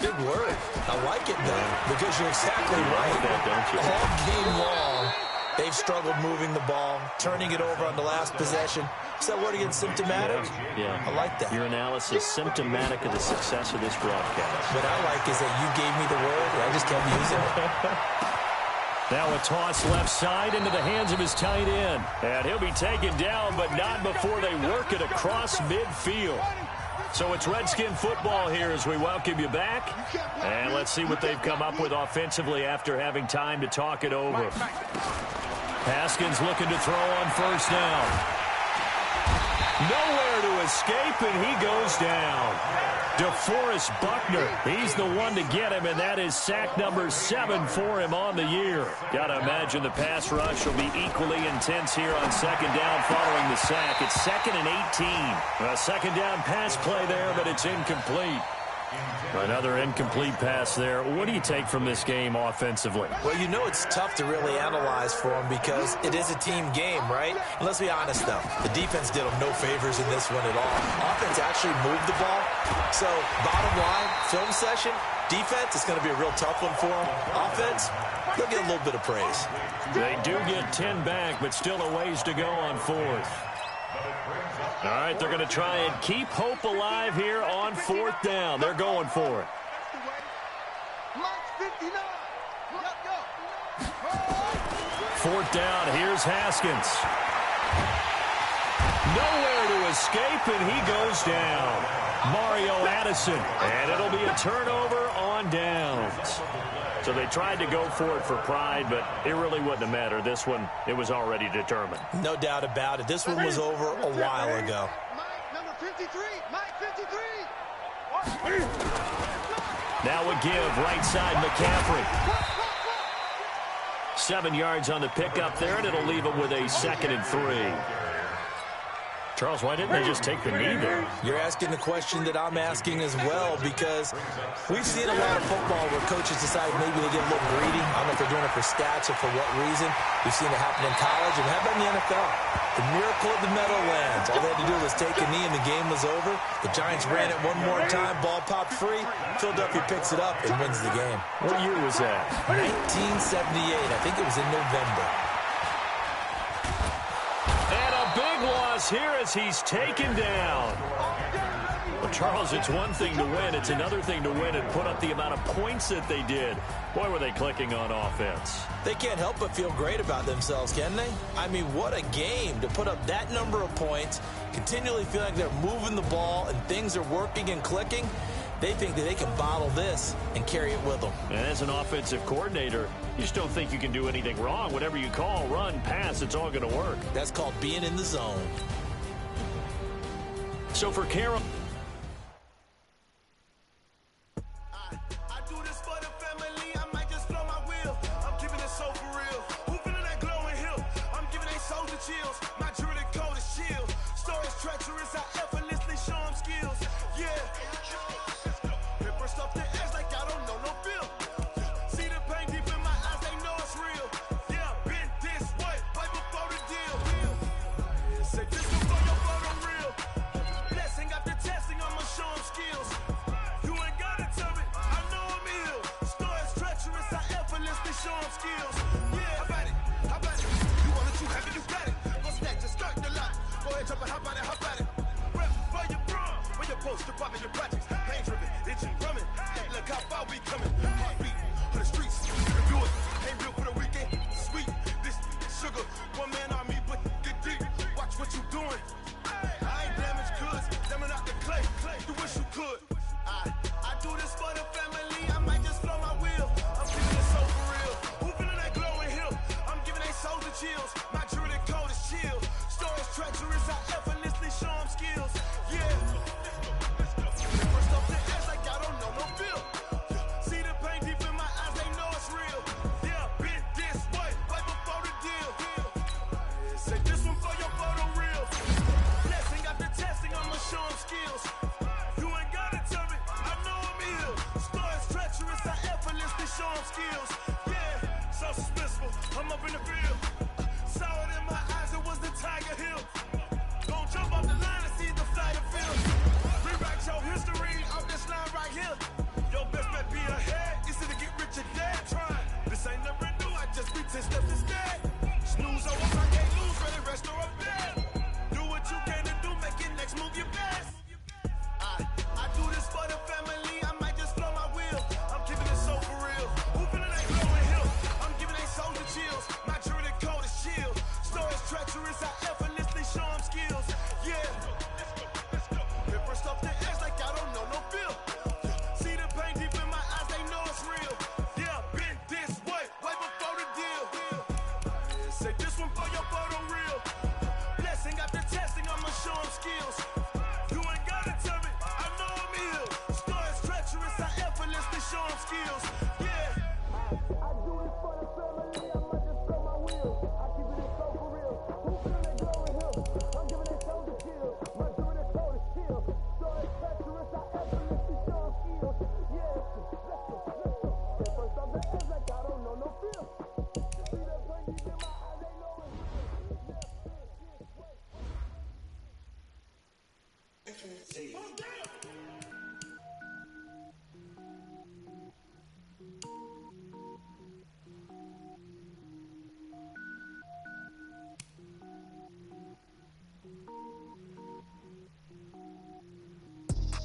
Big word. I like it, though, because you're exactly right. All game long, they've struggled moving the ball, turning it over on the last possession. Is that word again, symptomatic? Yeah. I like that. Your analysis, symptomatic of the success of this broadcast. What I like is that you gave me the word, and I just kept using it. Now a toss left side into the hands of his tight end. And he'll be taken down, but not before they work it across midfield. So it's Redskin football here as we welcome you back. And let's see what they've come up with offensively after having time to talk it over. Haskins looking to throw on 1st down. Nowhere to escape, and he goes down. DeForest Buckner, he's the one to get him, and that is sack number 7 for him on the year. Got to imagine the pass rush will be equally intense here on 2nd down following the sack. It's 2nd and 18. A 2nd down pass play there, but it's incomplete. Another incomplete pass there. What do you take from this game offensively? Well, you know it's tough to really analyze for them because it is a team game, right? And let's be honest, though. The defense did them no favors in this one at all. Offense actually moved the ball. So, bottom line, film session, defense is going to be a real tough one for them. Offense, they'll get a little bit of praise. They do get 10 back, but still a ways to go on 4th. All right, they're going to try and keep hope alive here on 4th down. They're going for it. 4th down, here's Haskins. Nowhere to escape, and he goes down. Mario Addison, and it'll be a turnover on downs. So they tried to go for it for pride, but it really wouldn't have mattered. This one, it was already determined. No doubt about it. This one was over a while ago. Mike, number 53. Mike, 53. Now a give, right side, McCaffrey. 7 yards on the pickup there, and it'll leave him with a 2nd and 3. Charles, why didn't they just take the knee there? You're asking the question that I'm asking as well, because we've seen a lot of football where coaches decide maybe they get a little greedy. I don't know if they're doing it for stats or for what reason. We've seen it happen in college, and how about in the NFL? The miracle of the Meadowlands. All they had to do was take a knee, and the game was over. The Giants ran it one more time. Ball popped free. Philadelphia picks it up and wins the game. What year was that? 1978. I think it was in November. Big loss here as he's taken down. Well, Charles, it's one thing to win. It's another thing to win and put up the amount of points that they did. Boy, were they clicking on offense. They can't help but feel great about themselves, can they? I mean, what a game to put up that number of points, continually feel like they're moving the ball and things are working and clicking. They think that they can bottle this and carry it with them. And as an offensive coordinator, you just don't think you can do anything wrong. Whatever you call, run, pass, it's all going to work. That's called being in the zone. So for Carol...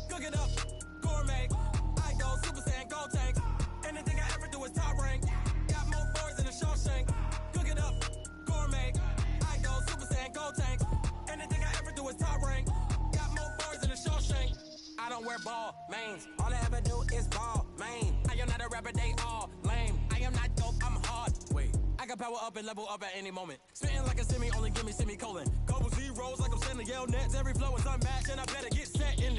Cooking up, gourmet. I go Super Saiyan, gold tank. Anything I ever do is top rank. Got more boys than a Shawshank. Cooking up, gourmet. I go Super Saiyan, gold tank. Anything I ever do is top rank. Got more boys than a Shawshank. I don't wear ball mains. All I ever do is ball main. I am not a rapper, they all lame. I am not dope, I'm hard. Wait, I can power up and level up at any moment. Spitting like a semi, only give me semicolon. Couple zeros like I'm sending yell nets. Every flow is unmatched and I better get set in.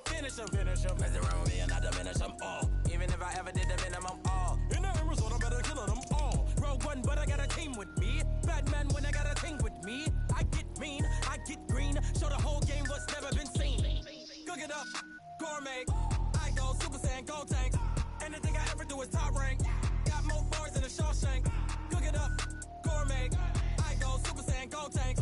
Finish them. Mess around with me and I diminish them all. Even if I ever did the minimum all. In the end result, I better kill them all. Rogue One, but I got a team with me. Batman when I got a team with me. I get mean, I get green. Show the whole game what's never been seen. Cook it up, gourmet. I go Super Saiyan, Gold Tank. Anything I ever do is top rank. Got more bars than a Shawshank. Cook it up, gourmet. I go Super Saiyan, Gold Tank.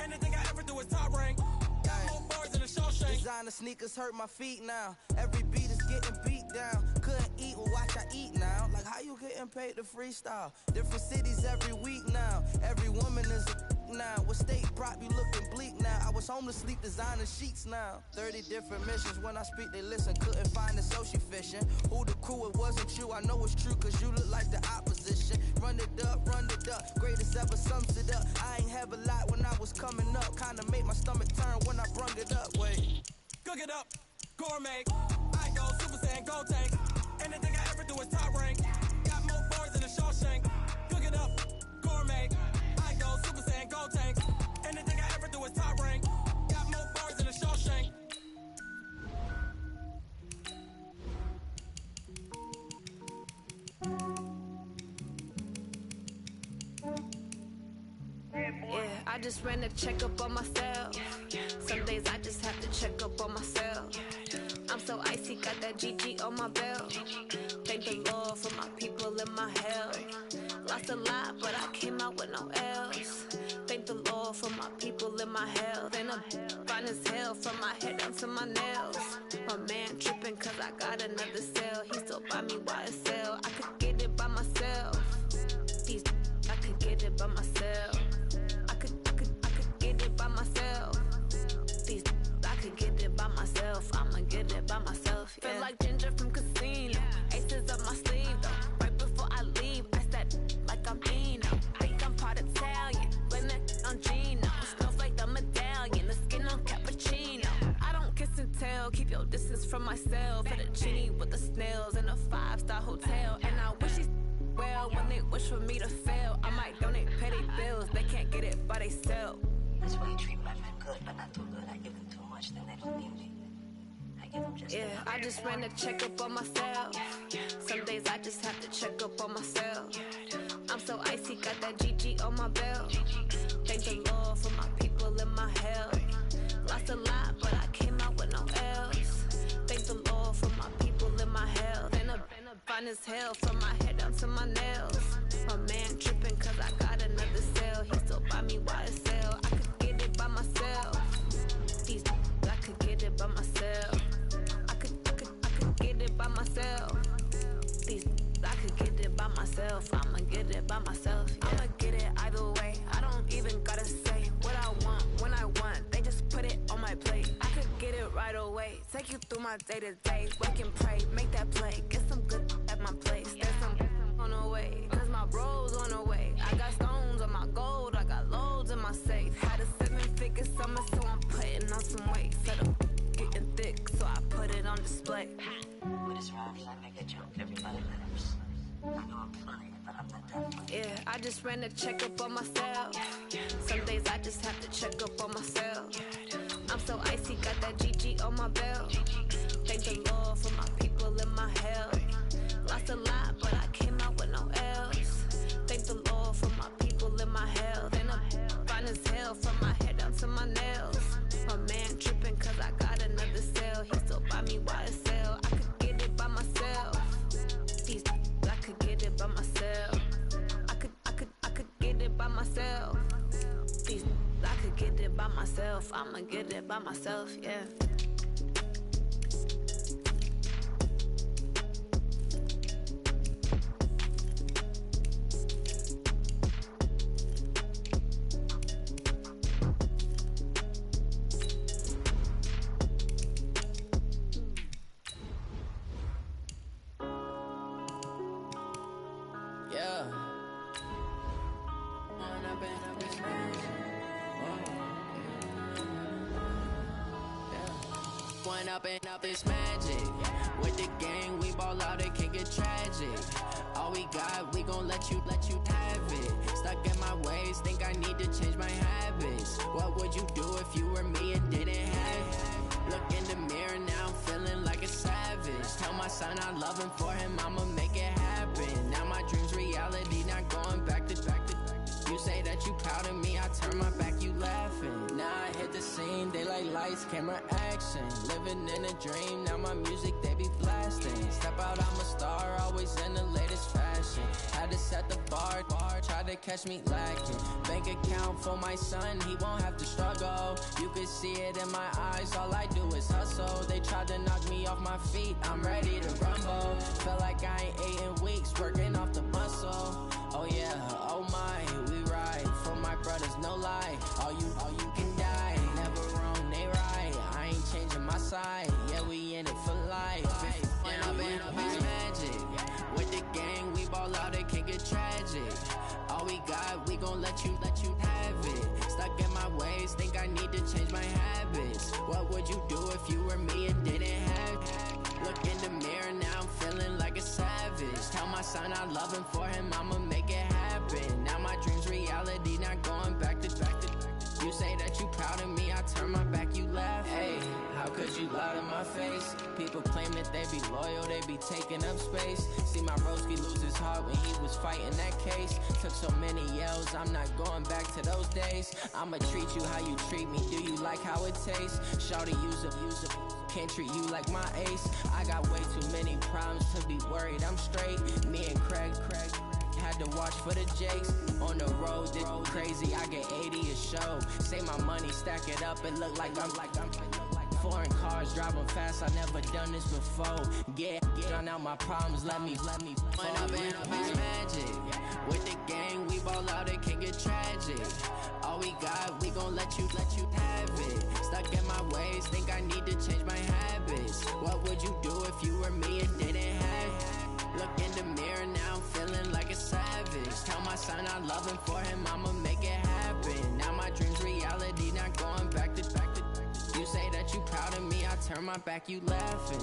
Anything I ever do is top rank. Got more bars than a Shawshank. Designer sneakers hurt my feet now. Every beat is getting beat down. Couldn't eat, well watch I eat now. Like how you getting paid to freestyle? Different cities every week now. Every woman is a now. What state prop you looking bleak now? I was home to sleep designer sheets now. 30 different missions. When I speak they listen. Couldn't find it so she fishing. Who the crew? It wasn't you. I know it's true cause you look like the opposition. Run it up, greatest ever sums it up. I ain't have a lot when I was coming up. Kinda made my stomach turn when I brung it up. Wait. Cook it up, gourmet. I go Super Saiyan, Gold Tank. Anything I ever do is top rank. Got more bars than a Shawshank. Cook it up, gourmet. I go Super Saiyan, Gold Tank. Anything I ever do is top rank. Got more bars than a Shawshank. Yeah, I just ran a checkup on myself. Some days I just have to check up on myself. I'm so icy, got that GG on my belt. Thank the Lord for my people in my health. Lost a lot, but I came out with no else. Thank the Lord for my people in my health. And I'm fine as hell from my head down to my nails. My man tripping cause I got another cell. He still buy me YSL. I could get it by myself. These I could get it by myself. I could get it by myself. These I could get it by myself. I'ma get it by myself. Yeah. Feel like Ginger from Casino. Aces up my sleeve though. Right before I leave, I said like I'm Dino. Think I'm part Italian. Blame that on Gino. Smells like the medallion. The skin on cappuccino. I don't kiss and tell. Keep your distance from myself. At a genie with the snails in a 5-star hotel. And I wish he's well when they wish for me to fail. I might donate petty bills. They can't get it by themselves. That's why you treat my friend good, but not too good. I give them too much, then they don't need me. I give them just yeah, I just ran a checkup on myself. Some days I just have to check up on myself. I'm so icy, got that GG on my belt. Thank the Lord for my people in my health. Lost a lot, but I came out with no else. Thank the Lord for my people in my health. And I'm fine as hell from my head down to my nails. My man tripping cause I got another cell. He still buy me YSL. I could get it by myself. These I could get it by myself. I could get it by myself. These I could get it by myself. I'ma get it by myself. Yeah. I'ma get it either way. I don't even gotta say what I want when I want. They just put it on my plate. I could get it right away. Take you through my day to day. Wake and pray, make that play. Get some good at my place. There's some on the way. Cause my bro's on the way. I got stones on my gold. I got loads in my safe. Had a 7-figure summer, so I'm putting on some weight. Said I'm getting thick, so I put it on display. With this round, I make a joke. Everybody laughs. I know I'm funny, but I'm not that funny. Yeah, I just ran a checkup on myself. Some days I just have to check up on myself. I'm so icy, got that GG on my belt. Thank the Lord for my people in my health. Lost a lot, but I came out with no else. Thank the Lord for my people in my health. And I'm fine as hell from my head down to my nails. My man tripping cause I got another cell. He still buy me YSL. I could get it by myself. These I could get it by myself. I could get it by myself. These I could get it by myself. I'ma get it by myself, yeah. Up this magic. With the gang, we ball out, it can get tragic. All we got, we gon' let you have it. Stuck in my ways, think I need to change my habits. What would you do if you were me and didn't have it? Look in the mirror now, I'm feeling like a savage. Tell my son I love him, for him I'ma make it happen. Now my dream's reality, not going back to. You You say that you proud of me, I turn my back, you laughing. Now I hit the scene, daylight lights, camera action. Living in a dream, now my music, they be blasting. Step out, I'm a star, always in the latest fashion. Had to set the bar, try to catch me lacking. Bank account for my son, he won't have to struggle. You could see it in my eyes, all I do is hustle. They tried to knock me off my feet, I'm ready to rumble. Felt like I ain't ate in weeks, working off the muscle. Oh yeah, oh my, we ride for my brothers, no lie. All you can die, never wrong, they right. I ain't changing my side, yeah, we in it for life. And I've been magic with the gang, we ball out, it can get tragic. All we got, we gon' let you have it. Stuck in my ways, think I need to change my habits. What would you do if you were me and didn't have it? Look in the mirror, now I'm feeling like a savage. Tell my son I love him, for him I'ma make it happen. Now my dream's reality, not going back to. You say that you proud of me, I turn my back, you laugh. Hey, how could you lie to my face? People claim that they be loyal, they be taking up space. See my broski lose his heart when he was fighting that case. Took so many yells, I'm not going back to those days. I'ma treat you how you treat me, do you like how it tastes? Shawty, use up, can't treat you like my ace. I got way too many problems to be worried, I'm straight. Me and Craig had to watch for the Jakes. On the road, it's crazy, I get 80 a show. Say my money, stack it up, it look like I'm foreign cars, driving fast, I never done this before. Get on out my problems, let me When I've been magic with the gang, we ball out, it can get tragic. All we got, we gon' let you have it. Stuck in my ways, think I need to change my habits. What would you do if you were me and didn't have it? Look in the mirror, now I'm feeling like a savage. Tell my son I love him, for him I'ma make it happen. Now my dream's reality, not going back to. You say that you proud of me, I turn my back, you laughing.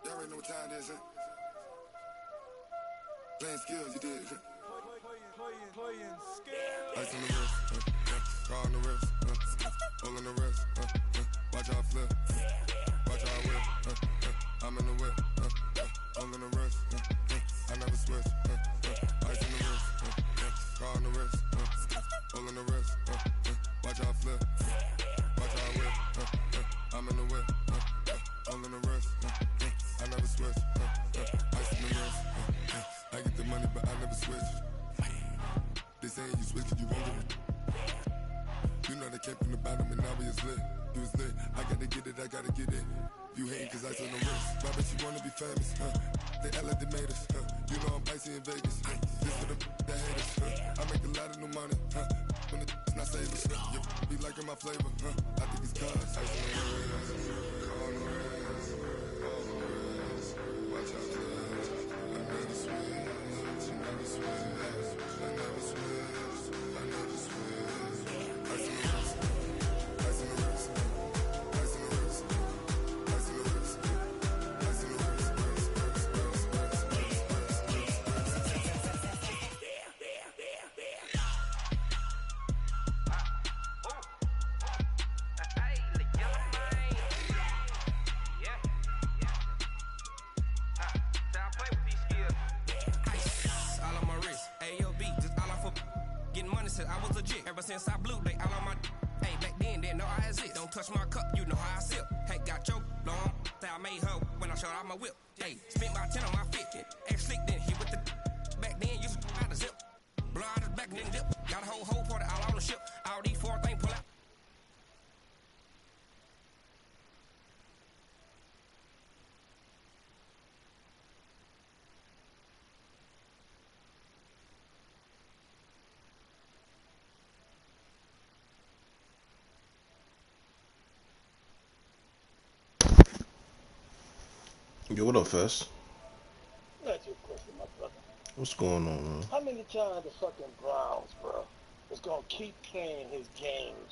Y'all already know what time it is, huh? Playing skills, you did. Playing skills. Ice on the wrist, car on the wrist, hole in the wrist, watch how I flip, watch how I whip, I'm in the whip, hole in the wrist, I never switch, ice on the wrist, car on the wrist, hole in the wrist, watch how I flip, watch how I whip, I'm in the whip, hole in the wrist, I never switch, ice on the wrist, I get the money but I never switch. They say you switch it, you won't get it. You know they came from the bottom and now we is lit. You was lit, I gotta get it, I gotta get it. You hating cause ice on the wrist. Why bet you wanna be famous, They act like they made us, You know I'm icy in Vegas, This for the that hate us, I make a lot of new money, When it's not saving, You be liking my flavor, I think it's cause ice on the wrist, car on the wrist, all on the wrist. Watch out, please. I never switch, you never switch. I never switch, I never switch. Ice in the wrist, ice in the wrist, ice in the wrist, ice in the wrist, ice in the wrist, I was legit ever since I blew they all on my. Hey, back then didn't know I exist. Don't touch my cup, you know how I sip. Hey, got your long. Say I made her when I showed out my whip. Hey, spent about 10 on my fit. Ex slick then he with the. Back then used to out the zip. Blow out his back and then dip. Got a whole party all on the ship. All these four things pull out. Yo, what up, Fess? That's your question, my brother. What's going on, man? How many times the fucking Browns, bro, is gonna keep playing his games